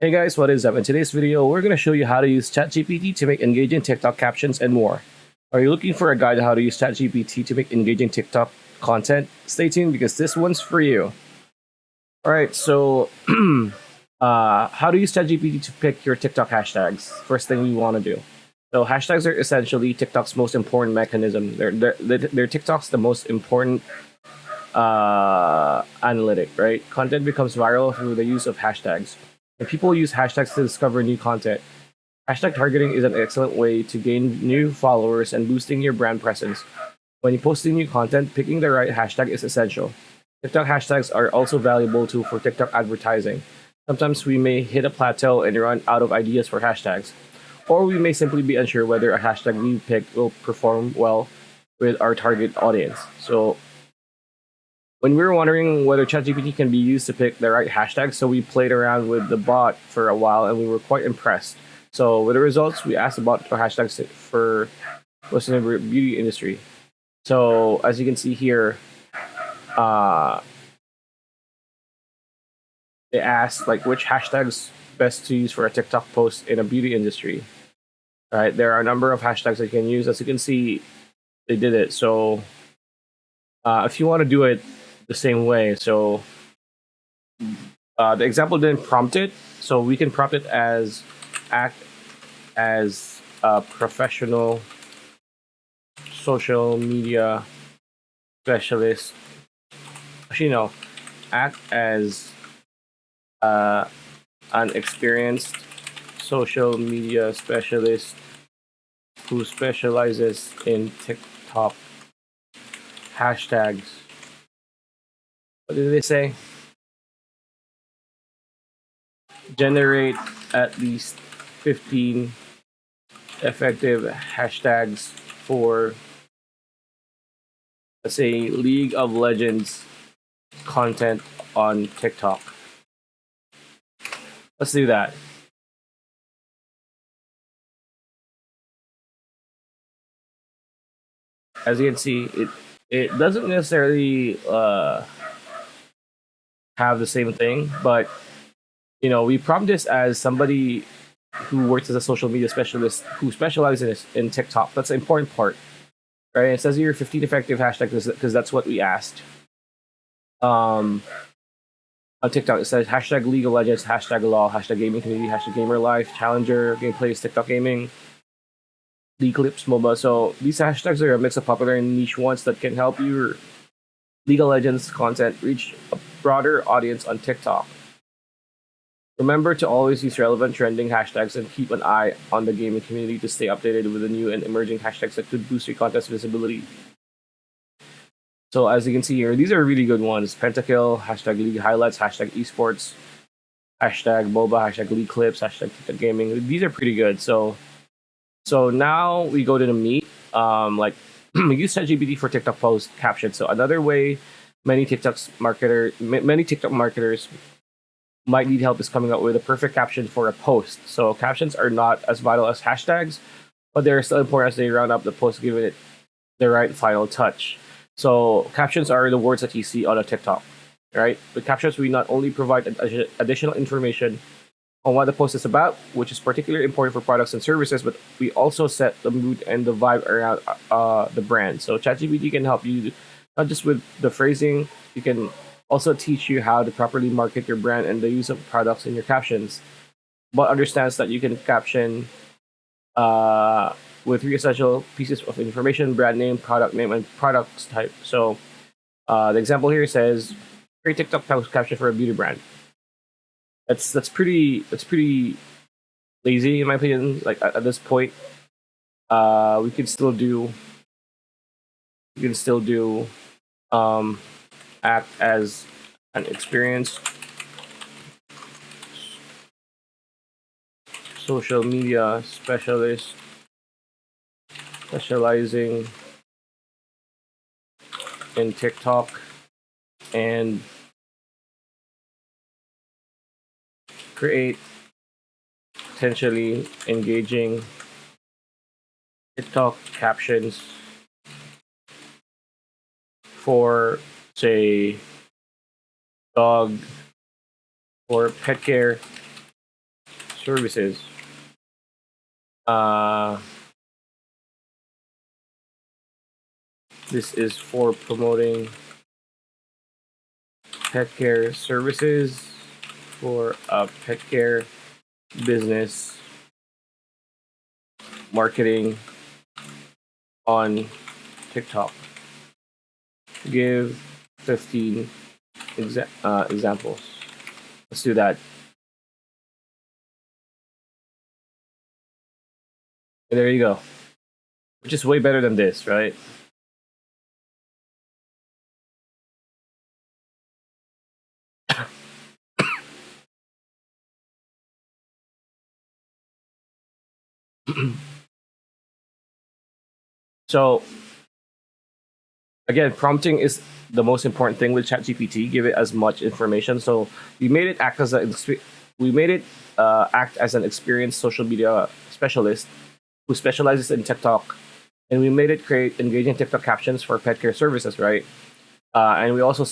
Hey guys, what is up? In today's video, we're going to show you how to use ChatGPT to make engaging TikTok captions and more. Are you looking for a guide on how to use ChatGPT to make engaging TikTok content? Stay tuned because this one's for you. Alright, so how to use ChatGPT to pick your TikTok hashtags? First thing we want to do. So hashtags are essentially TikTok's most important mechanism. They're TikTok's the most important analytic, right? Content becomes viral through the use of hashtags. And people use hashtags to discover new content. Hashtag targeting is an excellent way to gain new followers and boosting your brand presence. When you're posting new content, picking the right hashtag is essential. TikTok hashtags are also valuable too for TikTok advertising. Sometimes we may hit a plateau and run out of ideas for hashtags, or we may simply be unsure whether a hashtag we picked will perform well with our target audience. So when we were wondering whether ChatGPT can be used to pick the right hashtag, so we played around with the bot for a while and we were quite impressed. So with the results, we asked the bot for hashtags for what's in the beauty industry. So as you can see here, they asked like which hashtags best to use for a TikTok post in a beauty industry. All right, there are a number of hashtags that you can use. As you can see, they did it. So if you want to do it the same way, so the example didn't prompt it, so we can prompt it as act as a professional social media specialist. Actually, no, act as an experienced social media specialist who specializes in TikTok hashtags. What did they say? Generate at least 15 effective hashtags for, let's say, League of Legends content on TikTok. Let's do that. As you can see, it doesn't necessarily have the same thing, but we prompt this as somebody who works as a social media specialist who specializes in TikTok. That's the important part, right? It says here 15 effective hashtags because that's what we asked. On TikTok, it says hashtag League of Legends, hashtag LOL, hashtag gaming community, hashtag gamer life, challenger, gameplays, TikTok gaming, League Clips, MOBA. So these hashtags are a mix of popular and niche ones that can help your League of Legends content reach a broader audience on TikTok. Remember to always use relevant trending hashtags and keep an eye on the gaming community to stay updated with the new and emerging hashtags that could boost your content's visibility. So as you can see here, these are really good ones. Pentakill, hashtag League Highlights, hashtag Esports, hashtag Boba, hashtag League Clips, hashtag TikTok Gaming. These are pretty good. So now we go to the meat. We use ChatGPT for TikTok post captions. So another way many TikTok marketers might need help is coming up with a perfect caption for a post. So captions are not as vital as hashtags, but they're still important as they round up the post, giving it the right final touch. So captions are the words that you see on a TikTok, right? With captions, we not only provide additional information on what the post is about, which is particularly important for products and services, but we also set the mood and the vibe around the brand. So ChatGPT can help you not just with the phrasing, you can also teach you how to properly market your brand and the use of products in your captions, but understands that you can caption with three essential pieces of information: brand name, product name, and products type. So the example here says, create TikTok post caption for a beauty brand. That's pretty lazy in my opinion. Like at this point, we can still do act as an experienced social media specialist specializing in TikTok and create potentially engaging TikTok captions for, say, dog or pet care services. Uh, this is for promoting pet care services for a pet care business marketing on TikTok. Give 15 examples. Let's do that. And there you go. Which is way better than this, right? So again, prompting is the most important thing with ChatGPT. Give it as much information. So we made it act as act as an experienced social media specialist who specializes in TikTok, and we made it create engaging TikTok captions for pet care services, right? And we also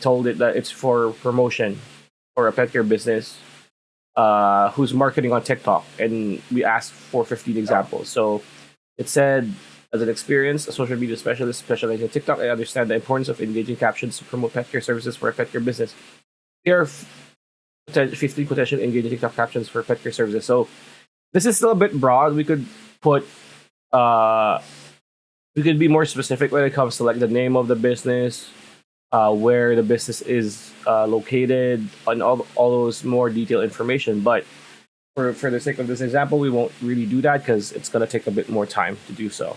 told it that it's for promotion for a pet care business who's marketing on TikTok, and we asked for 15 examples. So it said, as an experienced social media specialist specializing in TikTok, I understand the importance of engaging captions to promote pet care services for a pet care business. Here are 15 potential engaging TikTok captions for pet care services. So this is still a bit broad. We could put, we could be more specific when it comes to like the name of the business, where the business is located, and all those more detailed information. But for the sake of this example, we won't really do that because it's going to take a bit more time to do so.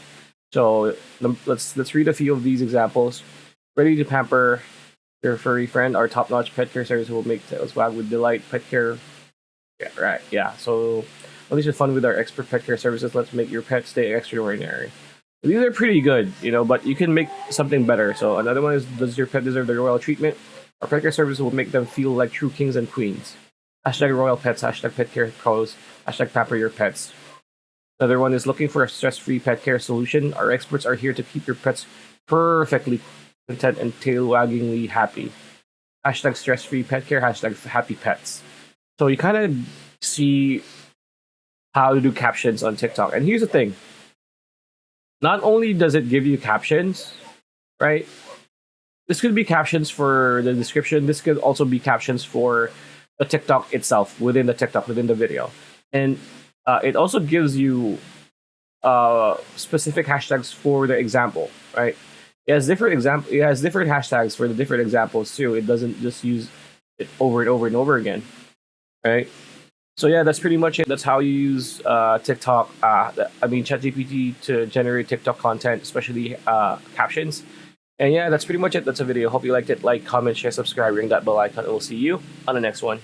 So let's read a few of these examples. Ready to pamper your furry friend, our top-notch pet care service will make tails wag with delight. Pet care, yeah, right, yeah. So unleash the fun with our expert pet care services. Let's make your pet stay extraordinary. These are pretty good, but you can make something better. So another one is, does your pet deserve the royal treatment? Our pet care service will make them feel like true kings and queens. Hashtag royal pets, hashtag pet care pros, hashtag pamper your pets. Another one is looking for a stress-free pet care solution. Our experts are here to keep your pets perfectly content and tail-waggingly happy. Hashtag stress-free pet care, hashtag happy pets. So you kind of see how to do captions on TikTok. And here's the thing. Not only does it give you captions, right? This could be captions for the description. This could also be captions for the TikTok itself, within the video. And it also gives you specific hashtags for the example, right? It has different hashtags for the different examples too. It doesn't just use it over and over and over again, right? So yeah, that's pretty much it. That's how you use TikTok. ChatGPT to generate TikTok content, especially captions. And yeah, that's pretty much it. That's a video. Hope you liked it. Like, comment, share, subscribe, ring that bell icon, and we'll see you on the next one.